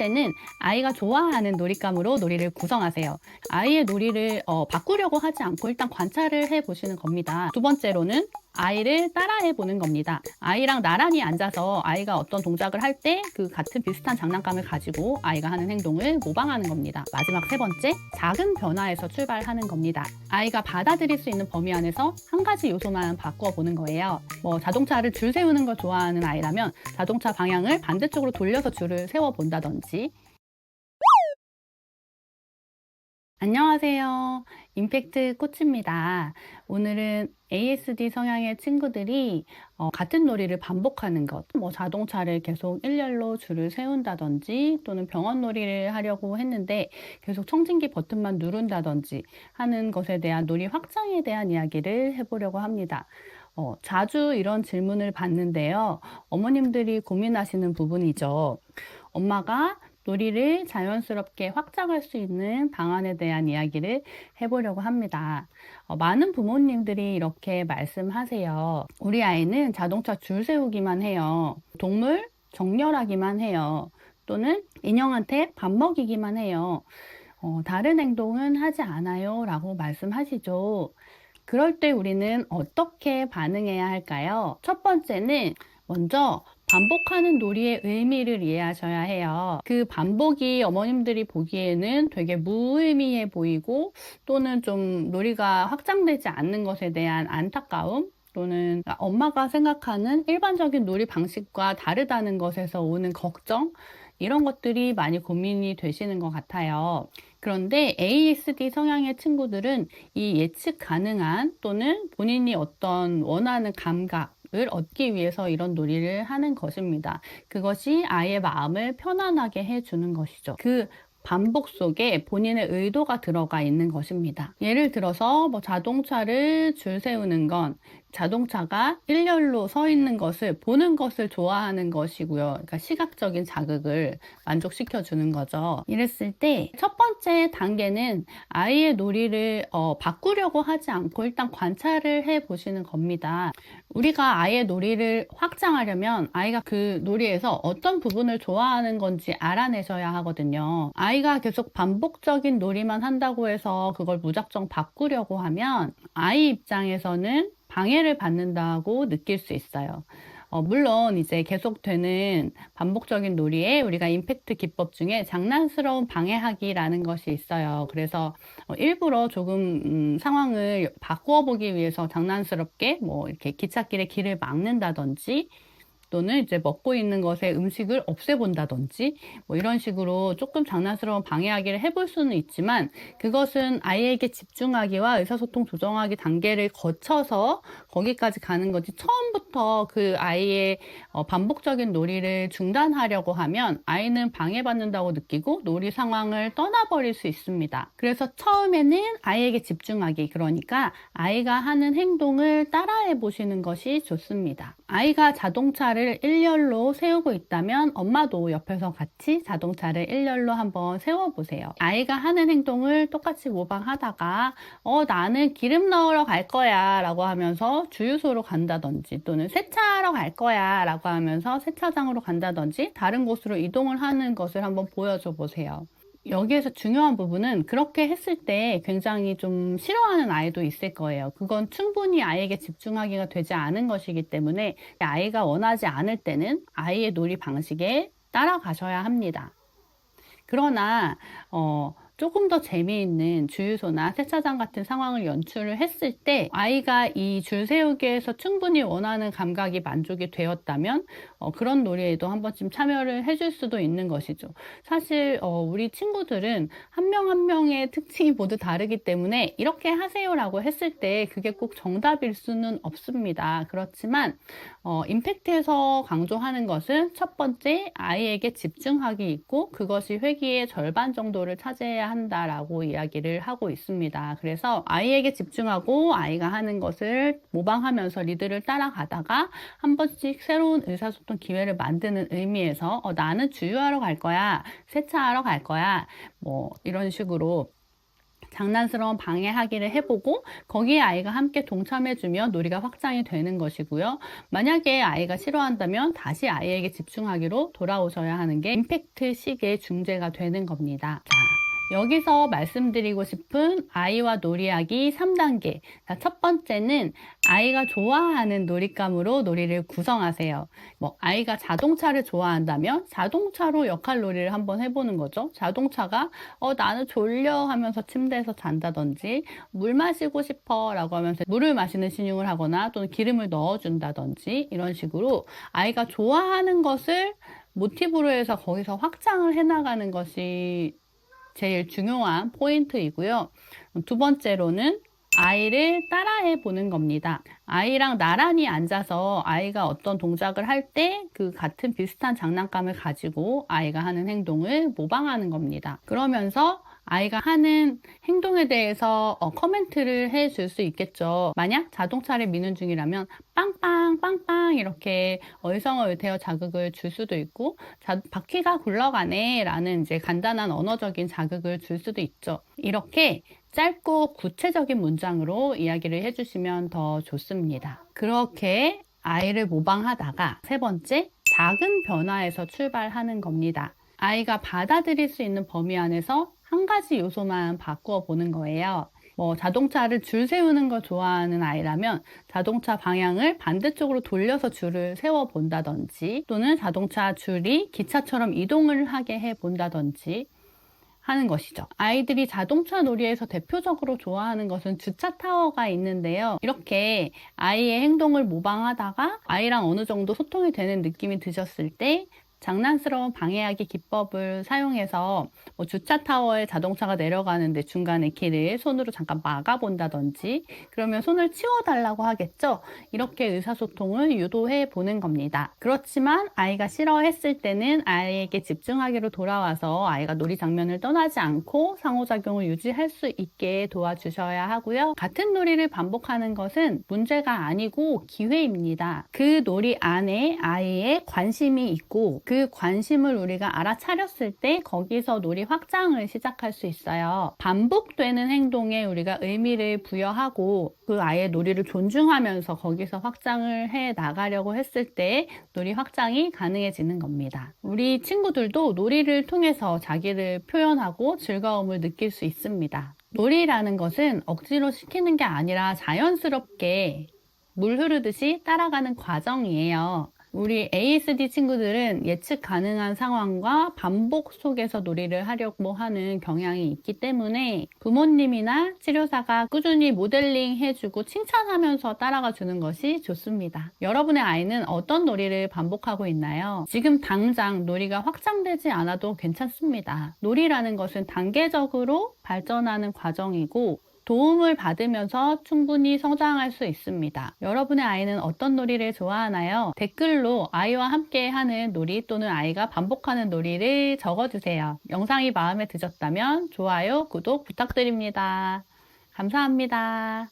때는 아이가 좋아하는 놀잇감으로 놀이를 구성하세요. 아이의 놀이를 바꾸려고 하지 않고 일단 관찰을 해 보시는 겁니다. 두 번째로는 아이를 따라해 보는 겁니다. 아이랑 나란히 앉아서 아이가 어떤 동작을 할 때 그 같은 비슷한 장난감을 가지고 아이가 하는 행동을 모방하는 겁니다. 마지막 세 번째, 작은 변화에서 출발하는 겁니다. 아이가 받아들일 수 있는 범위 안에서 한 가지 요소만 바꾸어 보는 거예요. 자동차를 줄 세우는 걸 좋아하는 아이라면 자동차 방향을 반대쪽으로 돌려서 줄을 세워 본다든지. 안녕하세요. 임팩트 코치입니다. 오늘은 ASD 성향의 친구들이 같은 놀이를 반복하는 것, 자동차를 계속 일렬로 줄을 세운다든지 또는 병원 놀이를 하려고 했는데 계속 청진기 버튼만 누른다든지 하는 것에 대한 놀이 확장에 대한 이야기를 해보려고 합니다. 자주 이런 질문을 받는데요. 어머님들이 고민하시는 부분이죠. 엄마가 놀이를 자연스럽게 확장할 수 있는 방안에 대한 이야기를 해보려고 합니다. 많은 부모님들이 이렇게 말씀하세요. 우리 아이는 자동차 줄 세우기만 해요. 동물 정렬하기만 해요. 또는 인형한테 밥 먹이기만 해요. 다른 행동은 하지 않아요. 라고 말씀하시죠. 그럴 때 우리는 어떻게 반응해야 할까요? 첫 번째는 먼저 반복하는 놀이의 의미를 이해하셔야 해요. 그 반복이 어머님들이 보기에는 되게 무의미해 보이고 또는 좀 놀이가 확장되지 않는 것에 대한 안타까움 또는 엄마가 생각하는 일반적인 놀이 방식과 다르다는 것에서 오는 걱정, 이런 것들이 많이 고민이 되시는 것 같아요. 그런데 ASD 성향의 친구들은 이 예측 가능한 또는 본인이 어떤 원하는 감각을 얻기 위해서 이런 놀이를 하는 것입니다. 그것이 아이의 마음을 편안하게 해주는 것이죠. 그 반복 속에 본인의 의도가 들어가 있는 것입니다. 예를 들어서 자동차를 줄 세우는 건 자동차가 일렬로 서 있는 것을 보는 것을 좋아하는 것이고요. 그러니까 시각적인 자극을 만족시켜 주는 거죠. 이랬을 때 첫 번째 단계는 아이의 놀이를 바꾸려고 하지 않고 일단 관찰을 해 보시는 겁니다. 우리가 아이의 놀이를 확장하려면 아이가 그 놀이에서 어떤 부분을 좋아하는 건지 알아내셔야 하거든요. 아이가 계속 반복적인 놀이만 한다고 해서 그걸 무작정 바꾸려고 하면 아이 입장에서는 방해를 받는다고 느낄 수 있어요. 물론 이제 계속되는 반복적인 놀이에 우리가 임팩트 기법 중에 장난스러운 방해하기라는 것이 있어요. 그래서 일부러 조금 상황을 바꾸어 보기 위해서 장난스럽게 이렇게 기찻길에 길을 막는다든지 또는 이제 먹고 있는 것에 음식을 없애본다든지 이런 식으로 조금 장난스러운 방해하기를 해볼 수는 있지만 그것은 아이에게 집중하기와 의사소통 조정하기 단계를 거쳐서 거기까지 가는 거지, 처음부터 그 아이의 반복적인 놀이를 중단하려고 하면 아이는 방해받는다고 느끼고 놀이 상황을 떠나버릴 수 있습니다. 그래서 처음에는 아이에게 집중하기, 그러니까 아이가 하는 행동을 따라해 보시는 것이 좋습니다. 아이가 자동차를 일렬로 세우고 있다면 엄마도 옆에서 같이 자동차를 일렬로 한번 세워보세요. 아이가 하는 행동을 똑같이 모방하다가 나는 기름 넣으러 갈 거야 라고 하면서 주유소로 간다든지 또는 세차하러 갈 거야 라고 하면서 세차장으로 간다든지 다른 곳으로 이동을 하는 것을 한번 보여줘 보세요. 여기에서 중요한 부분은 그렇게 했을 때 굉장히 좀 싫어하는 아이도 있을 거예요. 그건 충분히 아이에게 집중하기가 되지 않은 것이기 때문에 아이가 원하지 않을 때는 아이의 놀이 방식에 따라가셔야 합니다. 그러나 조금 더 재미있는 주유소나 세차장 같은 상황을 연출을 했을 때 아이가 이 줄 세우기에서 충분히 원하는 감각이 만족이 되었다면 그런 놀이에도 한 번쯤 참여를 해줄 수도 있는 것이죠. 사실 우리 친구들은 한 명 한 명의 특징이 모두 다르기 때문에 이렇게 하세요라고 했을 때 그게 꼭 정답일 수는 없습니다. 그렇지만 임팩트에서 강조하는 것은 첫 번째, 아이에게 집중하기 있고 그것이 회기의 절반 정도를 차지해야 한다라고 이야기를 하고 있습니다. 그래서 아이에게 집중하고 아이가 하는 것을 모방하면서 리드를 따라가다가 한 번씩 새로운 의사소통 기회를 만드는 의미에서 나는 주유하러 갈 거야, 세차하러 갈 거야, 이런 식으로 장난스러운 방해하기를 해보고 거기에 아이가 함께 동참해주면 놀이가 확장이 되는 것이고요. 만약에 아이가 싫어한다면 다시 아이에게 집중하기로 돌아오셔야 하는 게 임팩트식의 중재가 되는 겁니다. 자, 여기서 말씀드리고 싶은 아이와 놀이하기 3단계. 자, 첫 번째는 아이가 좋아하는 놀잇감으로 놀이를 구성하세요. 아이가 자동차를 좋아한다면 자동차로 역할 놀이를 한번 해보는 거죠. 자동차가 나는 졸려 하면서 침대에서 잔다든지, 물 마시고 싶어 라고 하면서 물을 마시는 신용을 하거나 또는 기름을 넣어준다든지, 이런 식으로 아이가 좋아하는 것을 모티브로 해서 거기서 확장을 해나가는 것이 제일 중요한 포인트이고요. 두 번째로는 아이를 따라해 보는 겁니다. 아이랑 나란히 앉아서 아이가 어떤 동작을 할 때 그 같은 비슷한 장난감을 가지고 아이가 하는 행동을 모방하는 겁니다. 그러면서 아이가 하는 행동에 대해서 코멘트를 해줄 수 있겠죠. 만약 자동차를 미는 중이라면 빵빵 빵빵 이렇게 얼성얼대어 자극을 줄 수도 있고, 바퀴가 굴러가네 라는 이제 간단한 언어적인 자극을 줄 수도 있죠. 이렇게 짧고 구체적인 문장으로 이야기를 해주시면 더 좋습니다. 그렇게 아이를 모방하다가 세 번째, 작은 변화에서 출발하는 겁니다. 아이가 받아들일 수 있는 범위 안에서 한 가지 요소만 바꾸어 보는 거예요. 자동차를 줄 세우는 걸 좋아하는 아이라면 자동차 방향을 반대쪽으로 돌려서 줄을 세워 본다든지, 또는 자동차 줄이 기차처럼 이동을 하게 해 본다든지 하는 것이죠. 아이들이 자동차 놀이에서 대표적으로 좋아하는 것은 주차 타워가 있는데요. 이렇게 아이의 행동을 모방하다가 아이랑 어느 정도 소통이 되는 느낌이 드셨을 때 장난스러운 방해하기 기법을 사용해서 주차 타워에 자동차가 내려가는데 중간에 길을 손으로 잠깐 막아본다든지, 그러면 손을 치워달라고 하겠죠. 이렇게 의사소통을 유도해 보는 겁니다. 그렇지만 아이가 싫어했을 때는 아이에게 집중하기로 돌아와서 아이가 놀이 장면을 떠나지 않고 상호작용을 유지할 수 있게 도와주셔야 하고요. 같은 놀이를 반복하는 것은 문제가 아니고 기회입니다. 그 놀이 안에 아이의 관심이 있고 그 관심을 우리가 알아차렸을 때 거기서 놀이 확장을 시작할 수 있어요. 반복되는 행동에 우리가 의미를 부여하고 그 아이의 놀이를 존중하면서 거기서 확장을 해 나가려고 했을 때 놀이 확장이 가능해지는 겁니다. 우리 친구들도 놀이를 통해서 자기를 표현하고 즐거움을 느낄 수 있습니다. 놀이라는 것은 억지로 시키는 게 아니라 자연스럽게 물 흐르듯이 따라가는 과정이에요. 우리 ASD 친구들은 예측 가능한 상황과 반복 속에서 놀이를 하려고 하는 경향이 있기 때문에 부모님이나 치료사가 꾸준히 모델링 해주고 칭찬하면서 따라가 주는 것이 좋습니다. 여러분의 아이는 어떤 놀이를 반복하고 있나요? 지금 당장 놀이가 확장되지 않아도 괜찮습니다. 놀이라는 것은 단계적으로 발전하는 과정이고 도움을 받으면서 충분히 성장할 수 있습니다. 여러분의 아이는 어떤 놀이를 좋아하나요? 댓글로 아이와 함께 하는 놀이 또는 아이가 반복하는 놀이를 적어주세요. 영상이 마음에 드셨다면 좋아요, 구독 부탁드립니다. 감사합니다.